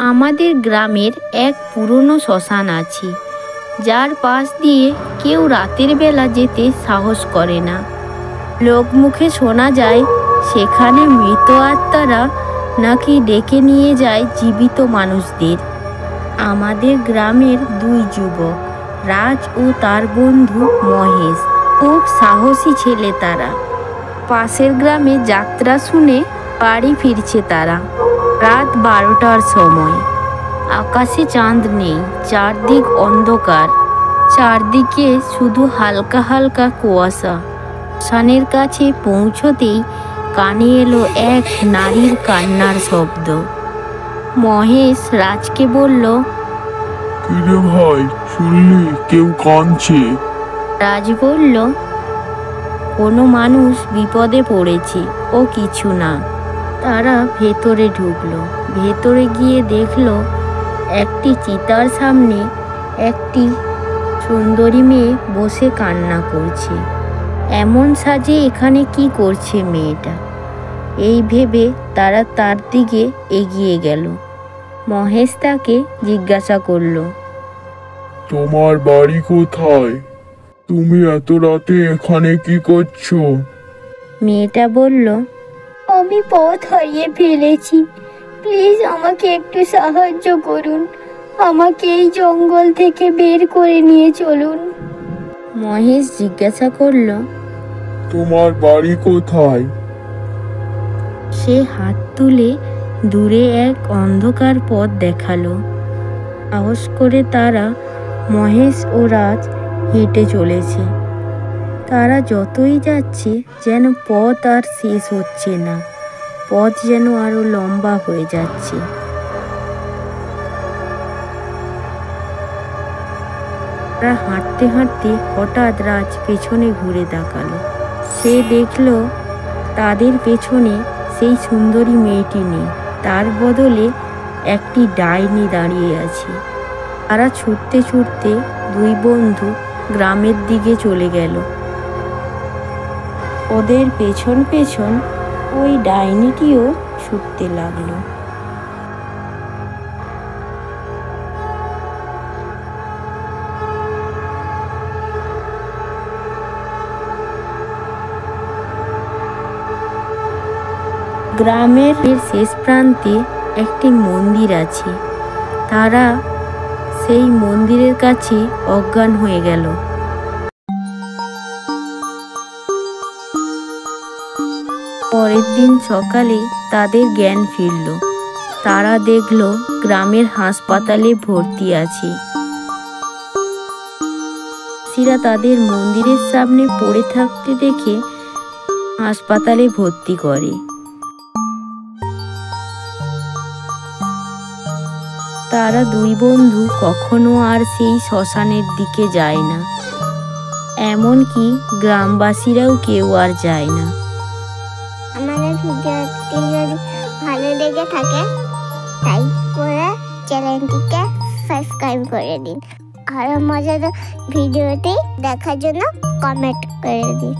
আমাদের গ্রামের এক পুরনো শ্মশান আছে, যার পাশ দিয়ে কেউ রাতের বেলা যেতে সাহস করে না। লোকমুখে শোনা যায় সেখানে মৃত আত্মারা নাকি ডেকে নিয়ে যায় জীবিত মানুষদের। আমাদের গ্রামের দুই যুবক, রাজ ও তার বন্ধু মহেশ, খুব সাহসী ছেলে তারা। পাশের গ্রামে যাত্রা শুনে বাড়ি ফিরছে তারা। রাত 12টার সময়। আকাশে চাঁদ নেই, চারদিক অন্ধকার, চারদিকে শুধু হালকা হালকা কুয়াশা। শ্মশানের কাছে পৌঁছতেই কানে এলো এক নারীর কান্নার শব্দ। মহেশ রাজকে বলল, কিরে ভাই, শুনলি কেউ কাঁদছে? রাজ বলল, কোনো মানুষ বিপদে পড়েছে, ও কিছু না। তারা ভেতরে ঢুকলো। ভেতরে গিয়ে দেখলো একটি চিতার সামনে একটি সুন্দরী মেয়ে বসে কান্না করছে। এমন সাজে এখানে কি করছে মেয়েটা? এই ভেবে তারা তার দিকে এগিয়ে গেল। মহেশ তাকে জিজ্ঞাসা করলো, তোমার বাড়ি কোথায়? তুমি এত রাতে এখানে কি করছো? মেয়েটা বলল, আমি পথ হারিয়ে ফেলেছি, প্লিজ আমাকে একটু সাহায্য করুন, আমাকে এই জঙ্গল থেকে বের করে নিয়ে চলুন। মহেশ জিজ্ঞাসা করল, তোমার বাড়ি কোথায়? সে হাত তুলে দূরে এক অন্ধকার পথ দেখালো। সাহস করে তারা, মহেশ ও রাজ, হেঁটে চলেছে। তারা যতই যাচ্ছে যেন পথ আর শেষ হচ্ছে না, পথ যেন আরো লম্বা হয়ে যাচ্ছে। তারা হাঁটতে হাঁটতে হঠাৎ রাজ পেছনে ঘুরে তাকালো। সে দেখলো তাদের পেছনে সেই সুন্দরী মেয়েটি নেই, তার বদলে একটি ডাইনি দাঁড়িয়ে আছে। তারা ছুটতে ছুটতে দুই বন্ধু গ্রামের দিকে চলে গেল। ওদের পেছন পেছন ওই ডাইনিটিও ছুটতে লাগলো। গ্রামের শেষ প্রান্তে একটি মন্দির আছে। তারা সেই মন্দিরের কাছে অজ্ঞান হয়ে গেল। পরের দিন সকালে তাদের জ্ঞান ফিরল। তারা দেখল গ্রামের হাসপাতালে ভর্তি আছে। সিরা তাদের মন্দিরের সামনে পড়ে থাকতে দেখে হাসপাতালে ভর্তি করে। তারা দুই বন্ধু কখনো আর সেই শ্মশানের দিকে যায় না, এমনকি গ্রামবাসীরাও কেউ আর যায় না। আমাদের ভিডিওটি যদি ভালো লেগে থাকে লাইক করে চ্যানেলটিকে সাবস্ক্রাইব করে দিন। আরো মজাদার ভিডিওটি দেখার জন্য কমেন্ট করে দিন।